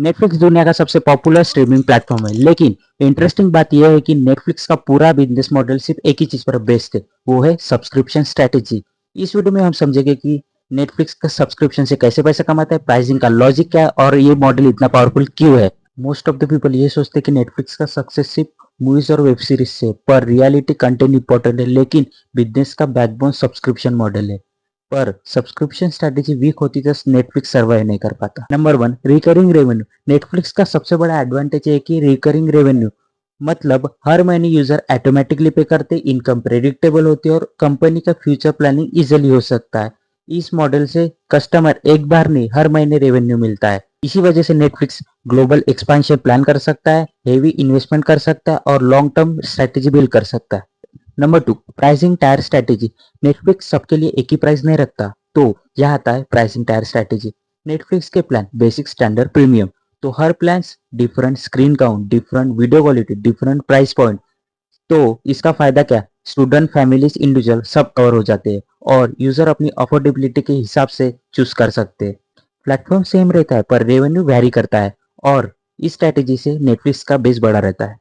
Netflix दुनिया का सबसे पॉपुलर स्ट्रीमिंग प्लेटफॉर्म है, लेकिन इंटरेस्टिंग बात यह है कि नेटफ्लिक्स का पूरा बिजनेस मॉडल सिर्फ एक ही चीज पर बेस्ड है, वो है सब्सक्रिप्शन स्ट्रेटेजी। इस वीडियो में हम समझेंगे कि नेटफ्लिक्स का सब्सक्रिप्शन से कैसे पैसा कमाता है, प्राइसिंग का लॉजिक क्या है और ये मॉडल इतना पावरफुल क्यों है। मोस्ट ऑफ द पीपल ये सोचते हैं कि नेटफ्लिक्स का सक्सेस सिर्फ मूवीज और वेब सीरीज से, पर रियलिटी कंटेंट इंपॉर्टेंट है, लेकिन बिजनेस का बैकबोन सब्सक्रिप्शन मॉडल है। पर सब्सक्रिप्शन स्ट्रेटेजी वीक होती तो नेटफ्लिक्स सर्वाइव नहीं कर पाता। Number one, recurring revenue. Netflix का सबसे बड़ा एडवांटेज है कि रिकरिंग रेवेन्यू, मतलब हर महीने यूजर ऑटोमेटिकली पे करते, इनकम प्रेडिक्टेबल होती है और कंपनी का फ्यूचर प्लानिंग इजिली हो सकता है। इस मॉडल से कस्टमर एक बार नहीं हर महीने रेवेन्यू मिलता है। इसी वजह से नेटफ्लिक्स ग्लोबल एक्सपेंशन प्लान कर सकता है, हेवी इन्वेस्टमेंट कर सकता है और लॉन्ग टर्म स्ट्रेटेजी बिल्ड कर सकता है। Number two, pricing tier strategy. Netflix सबके लिए एक ही प्राइस नहीं रखता, तो यह आता है प्राइसिंग टायर स्ट्रेटेजी। नेटफ्लिक्स के प्लान बेसिक, स्टैंडर्ड, प्रीमियम, तो हर plan different screen count, different video quality, different price point. तो इसका फायदा क्या, स्टूडेंट, फैमिलीज, इंडिविजुअल सब कवर हो जाते हैं और यूजर अपनी अफोर्डेबिलिटी के हिसाब से चूज कर सकते हैं। प्लेटफॉर्म सेम रहता है पर रेवेन्यू वेरी करता है और इस स्ट्रेटेजी से नेटफ्लिक्स का बेस बड़ा रहता है।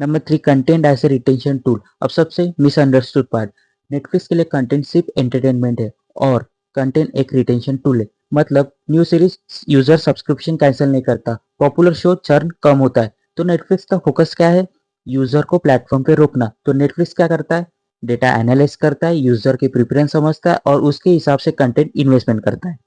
Number three, content as a retention tool. अब सबसे मिसअंडरस्टूड पार्ट, नेटफ्लिक्स के लिए कंटेंट सिर्फ एंटरटेनमेंट है और कंटेंट एक रिटेंशन टूल है। मतलब new series user subscription cancel नहीं करता, पॉपुलर शो चर्न कम होता है। तो नेटफ्लिक्स का फोकस क्या है, यूजर को प्लेटफॉर्म पे रोकना। तो नेटफ्लिक्स क्या करता है, डेटा एनालाइज करता है, यूजर की प्रेफरेंस समझता है और उसके हिसाब से कंटेंट इन्वेस्टमेंट करता है।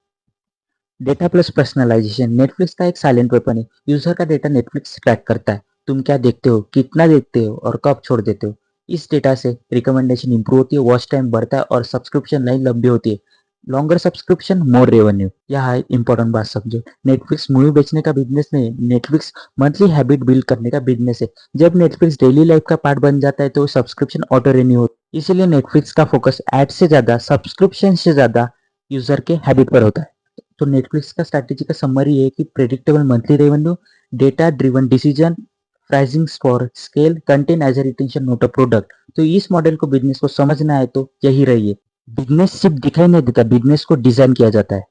डेटा प्लस पर्सनलाइजेशन, नेटफ्लिक्स का एक साइलेंट वेपन है। यूजर का डेटा नेटफ्लिक्स ट्रैक करता है, तुम क्या देखते हो, कितना देखते हो और कब छोड़ देते हो। इस डेटा से रिकमेंडेशन इंप्रूव होती है, वॉच टाइम बढ़ता है और सब्सक्रिप्शन लाइन लंबी होती है। Longer subscription, more revenue. यह है इंपॉर्टेंट बात समझो, नेटफ्लिक्स मूवी बेचने का बिजनेस नहीं है, नेटफ्लिक्स मंथली हैबिट बिल्ड करने का बिजनेस है। जब नेटफ्लिक्स डेली लाइफ का पार्ट बन जाता है तो सब्सक्रिप्शन ऑटो रिन्यू होता है। इसीलिए नेटफ्लिक्स का फोकस एड से ज्यादा, सब्सक्रिप्शन से ज्यादा यूजर के हैबिट पर होता है। तो नेटफ्लिक्स का स्ट्रैटेजी का समरी है कि predictable monthly revenue, data driven decision, pricing for scale, content as a retention not a product. तो इस मॉडल को बिजनेस को समझना है तो यही रही है। बिजनेस सिर्फ दिखाई नहीं देता, बिजनेस को डिजाइन किया जाता है।